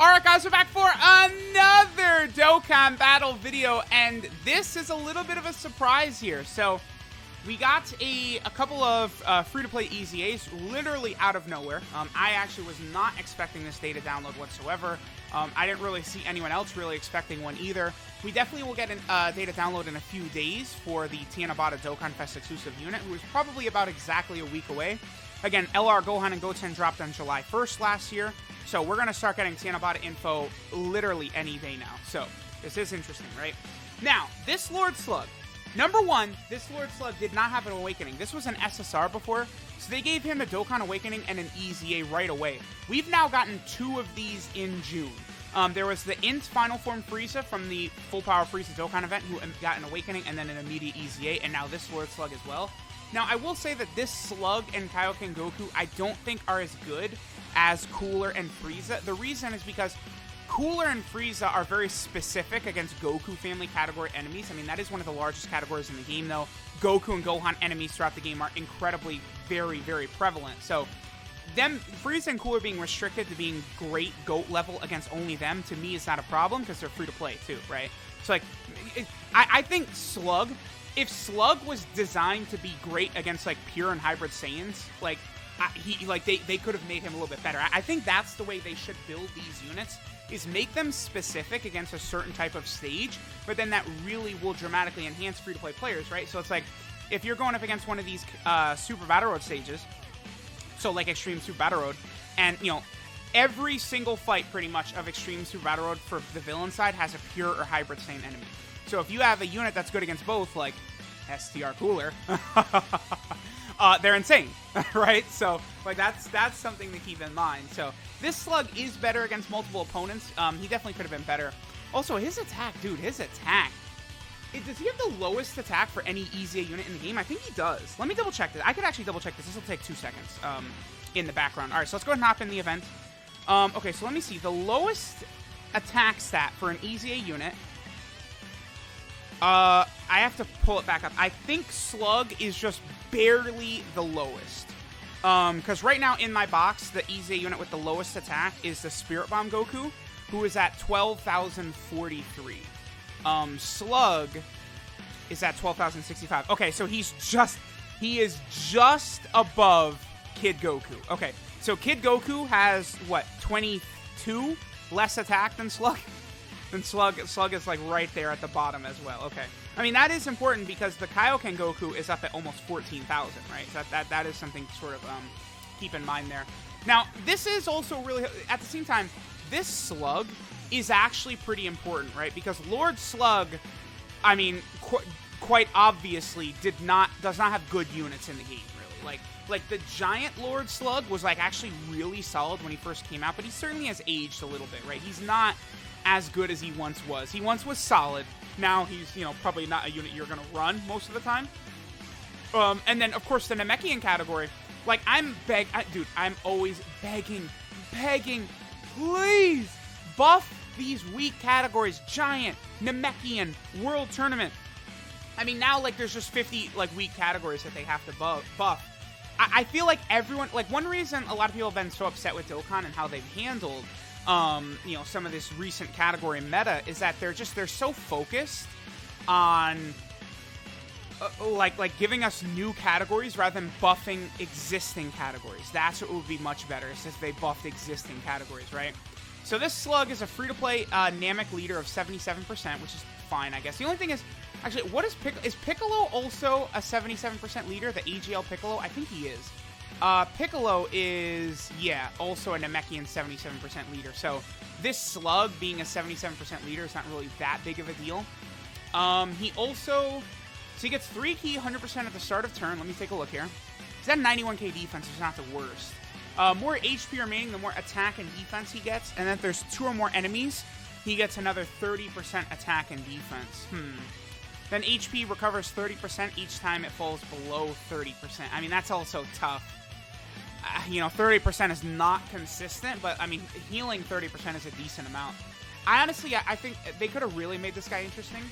Alright guys, we're back for another Dokkan battle video, and this is a little bit of a surprise here. So, we got a couple of free-to-play EZAs literally out of nowhere. I actually was not expecting this data download whatsoever. I didn't really see anyone else really expecting one either. We definitely will get a data download in a few days for the Tanabata Dokkan Fest exclusive unit, who is probably about exactly a week away. Again, LR Gohan and Goten dropped on July 1st last year, so we're going to start getting Tanabata info literally any day now. So, this is interesting, right? Now, this Lord Slug. Number one, this Lord Slug did not have an awakening. This was an SSR before, so they gave him the Dokkan Awakening and an EZA right away. We've now gotten two of these in June. There was the Int Final Form Frieza from the Full Power Frieza Dokkan event, who got an Awakening and then an immediate EZA, and now this Lord Slug as well. Now, I will say that this Slug and Kaioken Goku I don't think are as good as Cooler and Frieza. The reason is because Cooler and Frieza are very specific against Goku family category enemies. I mean, that is one of the largest categories in the game, though. Goku and Gohan enemies throughout the game are incredibly, very, very prevalent. So, Frieza and Cooler being restricted to being great GOAT level against only them, to me, is not a problem, because they're free to play, too, right? So, like, I think Slug, if Slug was designed to be great against, like, pure and hybrid Saiyans, like, they could have made him a little bit better. I think that's the way they should build these units, is make them specific against a certain type of stage, but then that really will dramatically enhance free-to-play players, right? So it's like, if you're going up against one of these Super Battle Road stages, so like Extreme Super Battle Road, and, you know, every single fight, pretty much, of Extreme Super Battle Road for the villain side has a pure or hybrid Saiyan enemy. So if you have a unit that's good against both, like STR Cooler, they're insane, right? So, like, that's something to keep in mind. So, this Slug is better against multiple opponents. He definitely could have been better. Also, his attack, dude, his attack. Does he have the lowest attack for any EZA unit in the game? I think he does. Let me double check this. I could actually double check this. This will take 2 seconds in the background. All right, so let's go ahead and hop in the event. Okay, so let me see. The lowest attack stat for an EZA unit. I have to pull it back up. I think Slug is just barely the lowest. Because right now in my box, the EZA unit with the lowest attack is the Spirit Bomb Goku, who is at 12,043. Slug is at 12,065. Okay, so he is just above Kid Goku. Okay, so Kid Goku has, what, 22 less attack than Slug? Then Slug is, like, right there at the bottom as well. Okay. I mean, that is important because the Kaioken Goku is up at almost 14,000, right? So that is something to sort of keep in mind there. Now, this is also really... At the same time, this Slug is actually pretty important, right? Because Lord Slug, I mean, quite obviously does not have good units in the game, really. Like the Giant Lord Slug was, like, actually really solid when he first came out, but he certainly has aged a little bit, right? He's not as good as he once was. He once was solid. Now he's, you know, probably not a unit you're going to run most of the time. And then, of course, the Namekian category. Like, dude, I'm always begging, please buff these weak categories. Giant, Namekian, World Tournament. I mean, now, like, there's just 50, like, weak categories that they have to buff. I feel like everyone, like, one reason a lot of people have been so upset with Dokkan and how they've handled you know, some of this recent category meta is that they're so focused on like giving us new categories rather than buffing existing categories. That's what would be much better, is if they buffed existing categories, right? So this Slug is a free-to-play Namek leader of 77%, which is fine, I guess. The only thing is, actually, what is Piccolo also a 77% leader? The AGL Piccolo? I think he is. Piccolo is, yeah, also a Namekian 77% leader. So this Slug being a 77% leader is not really that big of a deal. He gets 3 key 100% at the start of turn. Let me take a look here. He's at 91k defense, which is not the worst. More HP remaining, the more attack and defense he gets. And then if there's 2 or more enemies, he gets another 30% attack and defense. Then HP recovers 30% each time it falls below 30%. I mean, that's also tough. You know, 30% is not consistent, but, I mean, healing 30% is a decent amount. I think they could have really made this guy interesting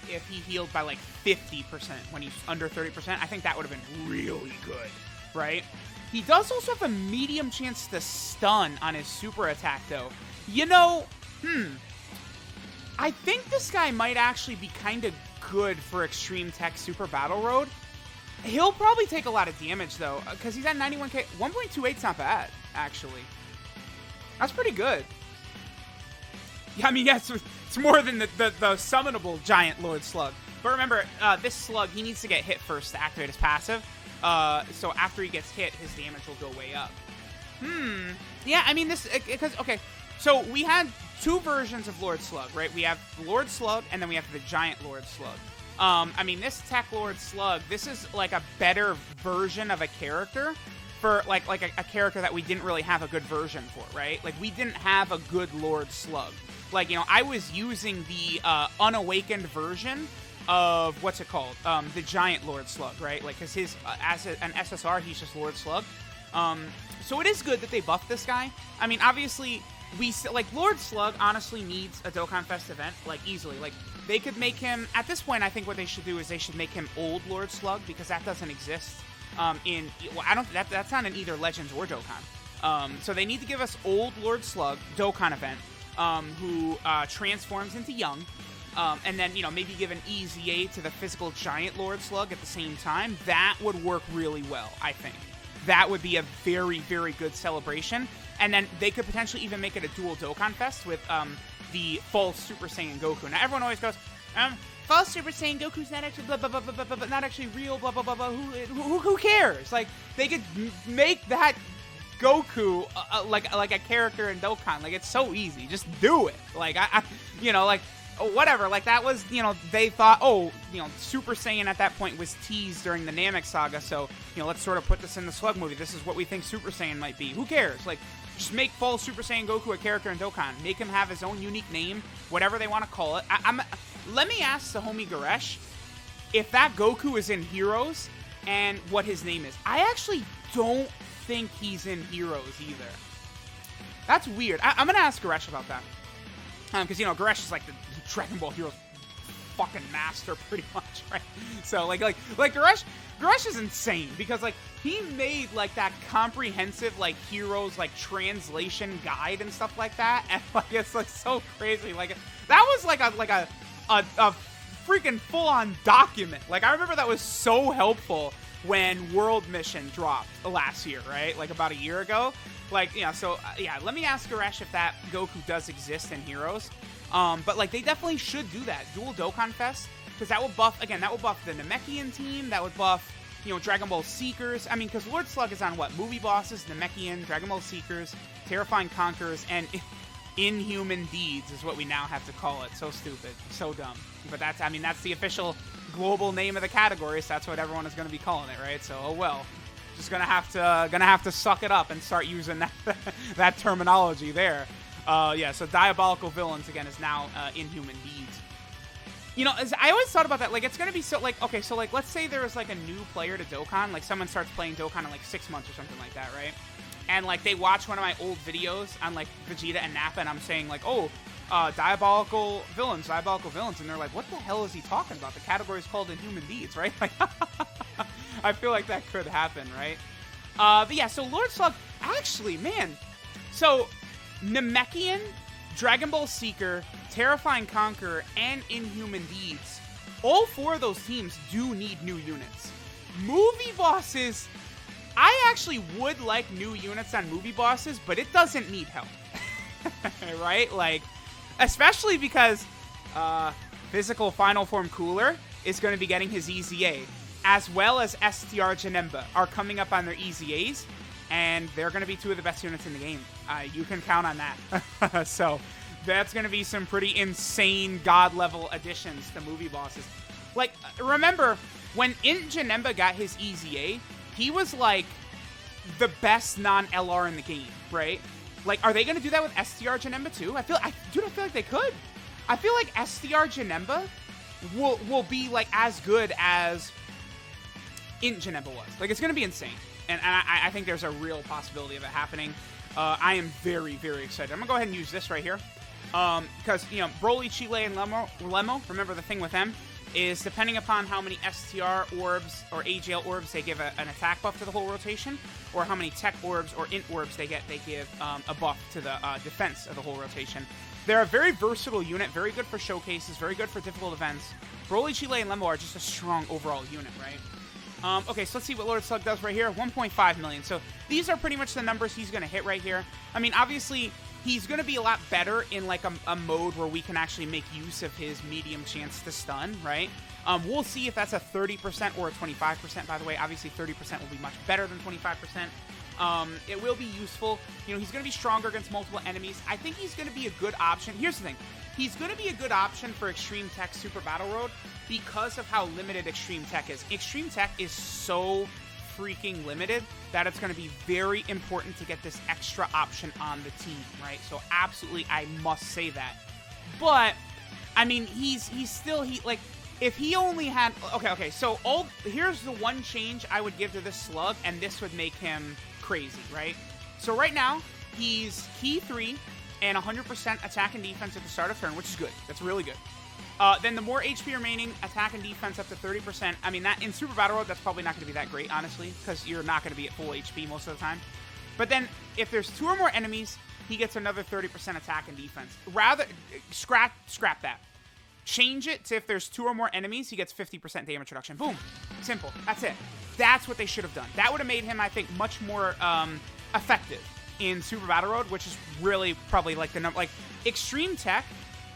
if he healed by, like, 50% when he's under 30%. I think that would have been really good, right? He does also have a medium chance to stun on his super attack, though. You know, I think this guy might actually be kind of good for Extreme Tech Super Battle Road. He'll probably take a lot of damage, though, because he's at 91k. 1.28's not bad, actually. That's pretty good. Yeah, I mean, yes, it's more than the summonable Giant Lord Slug. But remember, this Slug, he needs to get hit first to activate his passive. So after he gets hit, his damage will go way up. Yeah, I mean, this... because okay, so we had two versions of Lord Slug, right? We have Lord Slug, and then we have the Giant Lord Slug. I mean, this Tech Lord Slug, this is like a better version of a character for like a character that we didn't really have a good version for, right? Like, we didn't have a good Lord Slug. Like, you know, I was using the unawakened version of, what's it called? The Giant Lord Slug, right? Like, because his, as an SSR, he's just Lord Slug. So it is good that they buffed this guy. I mean, obviously, like, Lord Slug honestly needs a Dokkan Fest event, like, easily. Like, they could make him, at this point, I think what they should do is they should make him Old Lord Slug, because that doesn't exist in, well, that's not in either Legends or Dokkan. So they need to give us Old Lord Slug, Dokkan event, who transforms into Young, and then, you know, maybe give an EZA to the physical Giant Lord Slug at the same time. That would work really well, I think. That would be a very, very good celebration. And then they could potentially even make it a dual Dokkan Fest with the false Super Saiyan Goku. Now, everyone always goes, false Super Saiyan Goku's not actually blah, blah, blah, blah, blah, blah, not actually real, blah, blah, blah, blah. Who cares? Like, they could make that Goku like a character in Dokkan. Like, it's so easy. Just do it. Like, you know, like, whatever. Like, that was, you know, they thought, oh, you know, Super Saiyan at that point was teased during the Namek saga, so, you know, let's sort of put this in the Slug movie. This is what we think Super Saiyan might be. Who cares? Like, just make full Super Saiyan Goku a character in Dokkan. Make him have his own unique name, whatever they want to call it. Let me ask the homie Goresh if that Goku is in Heroes and what his name is. I actually don't think he's in Heroes either. That's weird. I'm going to ask Goresh about that. Because, you know, Goresh is like the Dragon Ball Heroes fucking master, pretty much, right? So, like Goresh is insane, because, like, he made, like, that comprehensive, like, Heroes, like, translation guide and stuff like that, and, like, it's, like, so crazy. Like, that was, like a freaking full-on document. Like, I remember that was so helpful when World Mission dropped last year, right? Like, about a year ago. Like, yeah, so, yeah, let me ask Goresh if that Goku does exist in Heroes. But, like, they definitely should do that. Dual Dokkan Fest. Because that will buff, again, that will buff the Namekian team. That would buff, you know, Dragon Ball Seekers. I mean, because Lord Slug is on, what? Movie Bosses, Namekian, Dragon Ball Seekers, Terrifying Conquerors, and Inhuman Deeds is what we now have to call it. So stupid. So dumb. But that's, I mean, that's the official global name of the category, so that's what everyone is going to be calling it, right? So, oh well. Just gonna have to suck it up and start using that terminology there. Yeah, so Diabolical Villains, again, is now Inhuman Deeds. You know, as I always thought about that, like, it's going to be so, like, okay, so, like, let's say there was, like, a new player to Dokkan, like, someone starts playing Dokkan in, like, 6 months or something like that, right? And, like, they watch one of my old videos on, like, Vegeta and Nappa, and I'm saying, like, oh, Diabolical Villains, and they're like, what the hell is he talking about? The category is called Inhuman Deeds, right? Like, I feel like that could happen, right? But yeah, so Lord Slug, actually, man, so Namekian, Dragon Ball Seeker, Terrifying Conqueror, and Inhuman Deeds, all four of those teams do need new units. Movie Bosses, I actually would like new units on Movie Bosses, but it doesn't need help, right? Like, especially because Physical Final Form Cooler is going to be getting his EZA, as well as STR Janemba are coming up on their EZAs, and they're going to be two of the best units in the game. You can count on that. So that's going to be some pretty insane god-level additions to Movie Bosses. Like, remember, when Janemba got his EZA, he was, like, the best non-LR in the game, right? Like, are they going to do that with STR Janemba too? I feel like they could. I feel like STR Janemba will be, like, as good as Janemba was. Like, it's going to be insane. And I think there's a real possibility of it happening. I am very, very excited. I'm going to go ahead and use this right here. Because, you know, Broly, Chile, and Lemo, remember the thing with them is depending upon how many STR orbs or AGL orbs they give an attack buff to the whole rotation, or how many tech orbs or int orbs they give a buff to the defense of the whole rotation. They're a very versatile unit, very good for showcases, very good for difficult events. Broly, Chile, and Lembo are just a strong overall unit, right? Okay, so let's see what Lord Slug does right here. 1.5 million. So these are pretty much the numbers he's going to hit right here. I mean, obviously, he's going to be a lot better in like a mode where we can actually make use of his medium chance to stun, right? We'll see if that's a 30% or a 25%, by the way. Obviously, 30% will be much better than 25%. It will be useful. You know, he's going to be stronger against multiple enemies. I think he's going to be a good option. Here's the thing. He's going to be a good option for Extreme Tech Super Battle Road because of how limited Extreme Tech is. Extreme Tech is so freaking limited that it's going to be very important to get this extra option on the team, right? So absolutely, I must say that. But, I mean, he's still, like, if he only had, okay, so here's the one change I would give to this Slug, and this would make him crazy, right? So right now, he's Key 3 and 100% attack and defense at the start of turn, which is good. That's really good. Then the more HP remaining, attack and defense up to 30%. I mean, that in Super Battle Road, that's probably not going to be that great, honestly, because you're not going to be at full HP most of the time. But then, if there's 2 or more enemies, he gets another 30% attack and defense. Rather, scrap that. Change it to if there's 2 or more enemies, he gets 50% damage reduction. Boom. Simple. That's it. That's what they should have done. That would have made him, I think, much more effective in Super Battle Road, which is really probably like the number. Like, Extreme Tech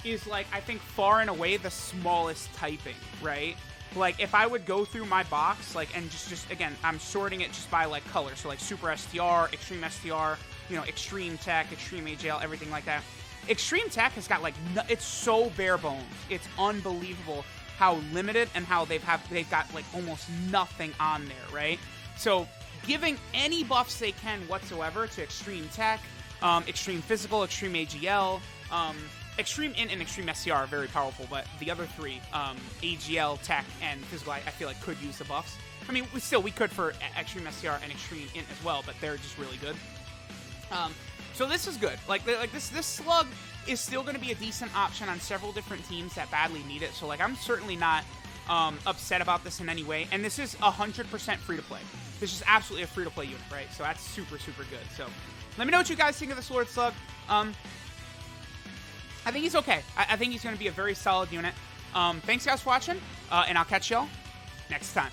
is, like, I think far and away the smallest typing, right? Like, if I would go through my box, like, and just again, I'm sorting it just by, like, color. So, like, Super STR, Extreme STR, you know, Extreme Tech, Extreme AGL, everything like that. Extreme Tech has got, like, it's so bare bones. It's unbelievable how limited and how they've got, like, almost nothing on there, right? So, giving any buffs they can whatsoever to Extreme Tech, Extreme Physical, Extreme AGL, Extreme Int and Extreme SCR are very powerful, but the other 3, AGL, Tech, and Physical, I feel like could use the buffs. I mean, we could for Extreme SCR and Extreme Int as well, but they're just really good. So this is good. Like this Slug is still going to be a decent option on several different teams that badly need it. So, like, I'm certainly not upset about this in any way. And this is 100% free-to-play. This is absolutely a free-to-play unit, right? So that's super, super good. So let me know what you guys think of this Lord Slug. I think he's okay. I think he's going to be a very solid unit. Thanks, guys, for watching, and I'll catch y'all next time.